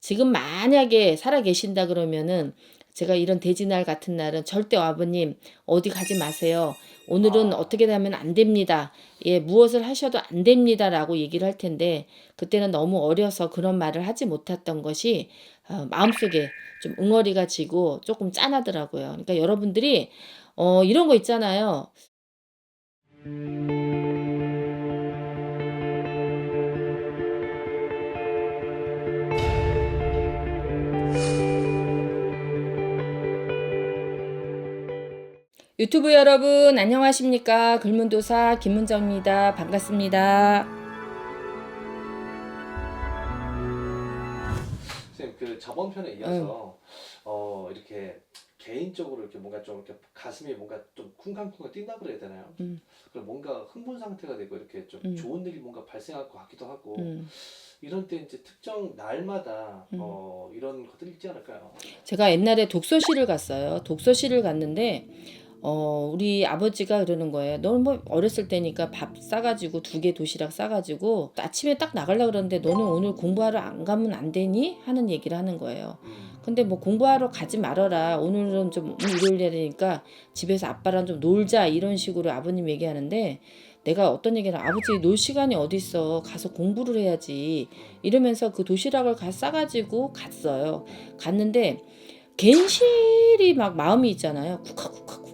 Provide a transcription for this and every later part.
지금 만약에 살아 계신다 그러면은 제가 이런 돼지날 같은 날은 절대 아버님 어디 가지 마세요. 오늘은 어떻게 하면 안 됩니다. 예, 무엇을 하셔도 안 됩니다라고 얘기를 할 텐데 그때는 너무 어려서 그런 말을 하지 못했던 것이 마음속에 좀 응어리가 지고 조금 짠하더라고요. 그러니까 여러분들이 이런 거 있잖아요. 유튜브 여러분 안녕하십니까? 글문도사 김문정입니다. 반갑습니다. 선생님 그 저번 편에 이어서 이렇게 개인적으로 이렇게 뭔가 좀 이렇게 가슴이 뭔가 좀 쿵쾅쿵쾅 뛴다 그래야 되나요? 그럼 뭔가 흥분 상태가 되고 이렇게 좀 좋은 일이 뭔가 발생할 것 같기도 하고 이런 때 이제 특정 날마다 이런 것들이 있지 않을까요? 제가 옛날에 독서실을 갔어요. 독서실을 갔는데 우리 아버지가 그러는 거예요. 너는 뭐 어렸을 때니까 밥 싸가지고 2개 도시락 싸가지고 아침에 딱 나가려고 그러는데 너는 오늘 공부하러 안 가면 안 되니? 하는 얘기를 하는 거예요. 근데 뭐 공부하러 가지 말아라. 오늘은 좀 일요일이니까 집에서 아빠랑 좀 놀자. 이런 식으로 아버님 얘기하는데 내가 어떤 얘기를 아버지 놀 시간이 어디 있어. 가서 공부를 해야지. 이러면서 그 도시락을 싸가지고 갔어요. 갔는데 괜시리 막 마음이 있잖아요. 쿡쿡쿡쿡쿡쿡쿡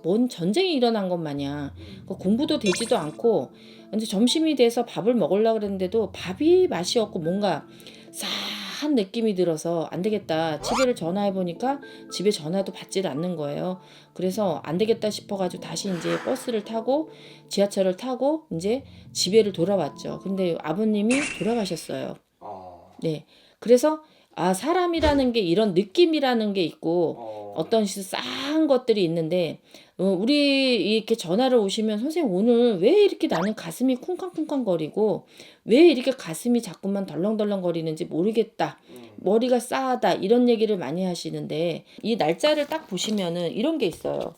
뭔 전쟁이 일어난 것 마냥 공부도 되지도 않고 이제 점심이 돼서 밥을 먹으려고 그랬는데도 밥이 맛이 없고 뭔가 싸한 느낌이 들어서 안 되겠다. 집에를 전화해 보니까 집에 전화도 받질 않는 거예요. 그래서 안 되겠다 싶어가지고 다시 이제 버스를 타고 지하철을 타고 이제 집에를 돌아왔죠. 근데 아버님이 돌아가셨어요. 네. 그래서 사람이라는 게 이런 느낌이라는 게 있고 어떤 싸한 것들이 있는데 우리 이렇게 전화를 오시면 선생님 오늘 왜 이렇게 나는 가슴이 쿵쾅쿵쾅거리고 왜 이렇게 가슴이 자꾸만 덜렁덜렁거리는지 모르겠다. 머리가 싸하다. 이런 얘기를 많이 하시는데 이 날짜를 딱 보시면은 이런 게 있어요.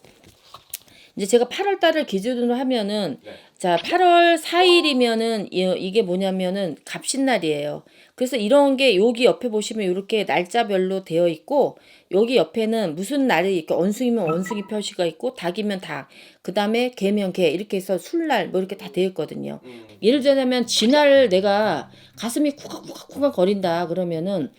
이제 제가 8월 달을 기준으로 하면은 자, 8월 4일이면은 이게 뭐냐면은 갑신날이에요. 그래서 이런 게 여기 옆에 보시면 이렇게 날짜별로 되어 있고 여기 옆에는 무슨 날이 이렇게 원숭이면 원숭이 표시가 있고 닭이면 닭, 그다음에 개면 개 이렇게 해서 술날 뭐 이렇게 다 되어 있거든요. 예를 들자면 지날 내가 가슴이 쿵쾅쿵쾅 거린다 그러면은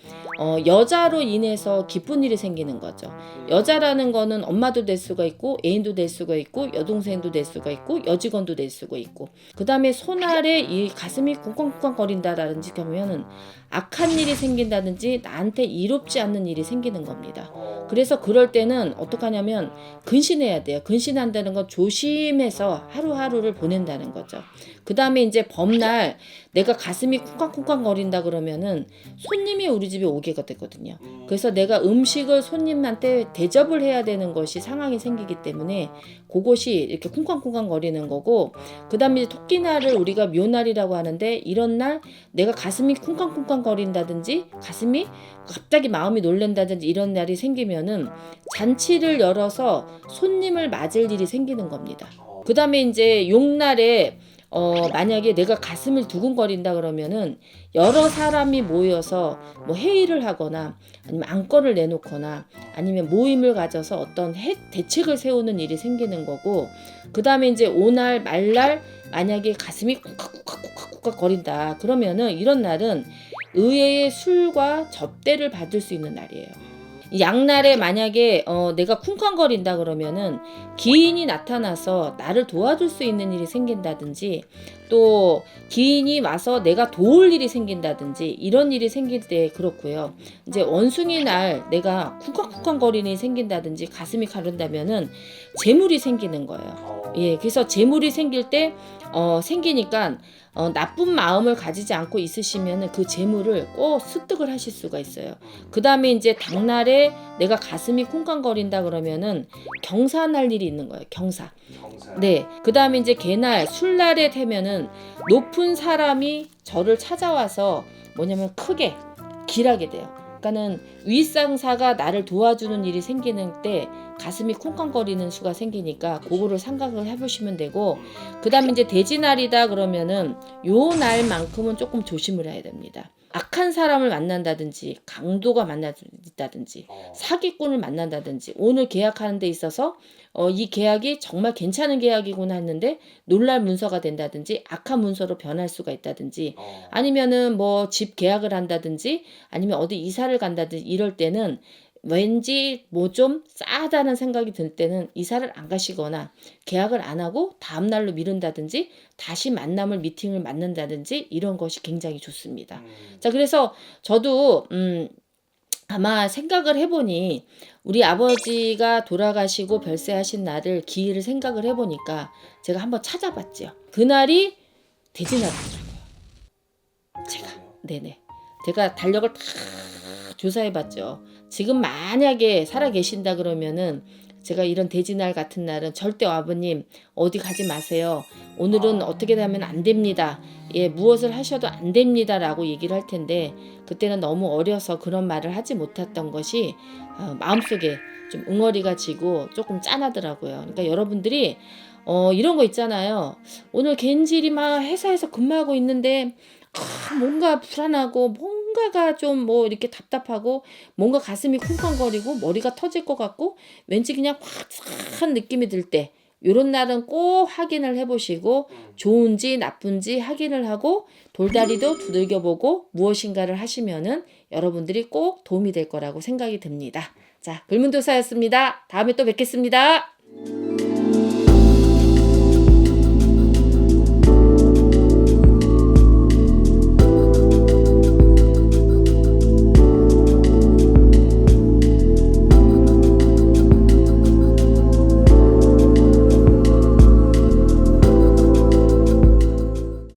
여자로 인해서 기쁜 일이 생기는 거죠. 여자라는 거는 엄마도 될 수가 있고 애인도 될 수가 있고 여동생도 될 수가 있고 여직원도 될 수가 있고 그다음에 소날에 이 가슴이 쿵쾅쿵쾅 거린다라든지 그러면은 악한 일이 생긴다든지 나한테 이롭지 않는 일이 생기는 겁니다. 그래서 그럴 때는 어떡하냐면 근신해야 돼요. 근신한다는 건 조심해서 하루하루를 보낸다는 거죠. 그 다음에 이제 범날 내가 가슴이 쿵쾅쿵쾅 거린다 그러면은 손님이 우리 집에 오게 되거든요. 그래서 내가 음식을 손님한테 대접을 해야 되는 것이 상황이 생기기 때문에 그것이 이렇게 쿵쾅쿵쾅 거리는 거고 그 다음에 이제 토끼날을 우리가 묘날이라고 하는데 이런 날 내가 가슴이 쿵쾅쿵쾅 거린다든지 가슴이 갑자기 마음이 놀란다든지 이런 날이 생기면은 잔치를 열어서 손님을 맞을 일이 생기는 겁니다. 그 다음에 이제 용날에 만약에 내가 가슴을 두근거린다 그러면은 여러 사람이 모여서 뭐 회의를 하거나 아니면 안건을 내놓거나 아니면 모임을 가져서 어떤 대책을 세우는 일이 생기는 거고 그 다음에 이제 오날 말날 만약에 가슴이 쿡쿡쿡쿡쿡 거린다 그러면은 이런 날은 의회의 술과 접대를 받을 수 있는 날이에요. 양날에 만약에 내가 쿵쾅거린다 그러면은 기인이 나타나서 나를 도와줄 수 있는 일이 생긴다든지 또 기인이 와서 내가 도울 일이 생긴다든지 이런 일이 생길 때 그렇고요. 이제 원숭이 날 내가 쿵쾅쿵쾅거리는 일이 생긴다든지 가슴이 가른다면은 재물이 생기는 거예요. 예, 그래서 재물이 생길 때 생기니까 나쁜 마음을 가지지 않고 있으시면 그 재물을 꼭 습득을 하실 수가 있어요. 그 다음에 이제 당날에 내가 가슴이 쿵쾅거린다 그러면은 경사날 일이 있는 거예요. 경사. 네. 그 다음에 이제 개날, 술날에 되면은 높은 사람이 저를 찾아와서 뭐냐면 크게 길하게 돼요. 그러니까는 윗상사가 나를 도와주는 일이 생기는 때 가슴이 쿵쾅거리는 수가 생기니까 그거를 생각을 해보시면 되고 그 다음에 이제 돼지날이다 그러면은 요 날만큼은 조금 조심을 해야 됩니다. 악한 사람을 만난다든지 강도가 만난다든지 사기꾼을 만난다든지 오늘 계약하는 데 있어서 이 계약이 정말 괜찮은 계약이구나 했는데 놀랄 문서가 된다든지 악한 문서로 변할 수가 있다든지 아니면은 뭐 집 계약을 한다든지 아니면 어디 이사를 간다든지 이럴 때는 왠지 뭐 좀 싸다는 생각이 들 때는 이사를 안 가시거나 계약을 안 하고 다음 날로 미룬다든지 다시 만남을 미팅을 맞는다든지 이런 것이 굉장히 좋습니다. 자, 그래서 저도 아마 생각을 해보니 우리 아버지가 돌아가시고 별세하신 날을 기일을 생각을 해보니까 제가 한번 찾아봤죠. 그날이 대진날이더라고요. 제가 네네 제가 달력을 다 조사해봤죠. 지금 만약에 살아 계신다 그러면은 제가 이런 대지날 같은 날은 절대 아버님 어디 가지 마세요. 오늘은 어떻게 되면 안 됩니다. 예, 무엇을 하셔도 안 됩니다라고 얘기를 할 텐데 그때는 너무 어려서 그런 말을 하지 못했던 것이 마음속에 좀 응어리가 지고 조금 짠하더라고요. 그러니까 여러분들이 이런 거 있잖아요. 오늘 갠질이 막 회사에서 근무하고 있는데 뭔가 불안하고 뭔가가 좀 뭐 이렇게 답답하고 뭔가 가슴이 쿵쾅거리고 머리가 터질 것 같고 왠지 그냥 확한 느낌이 들 때 요런 날은 꼭 확인을 해보시고 좋은지 나쁜지 확인을 하고 돌다리도 두들겨보고 무엇인가를 하시면은 여러분들이 꼭 도움이 될 거라고 생각이 듭니다. 자, 불문도사였습니다. 다음에 또 뵙겠습니다.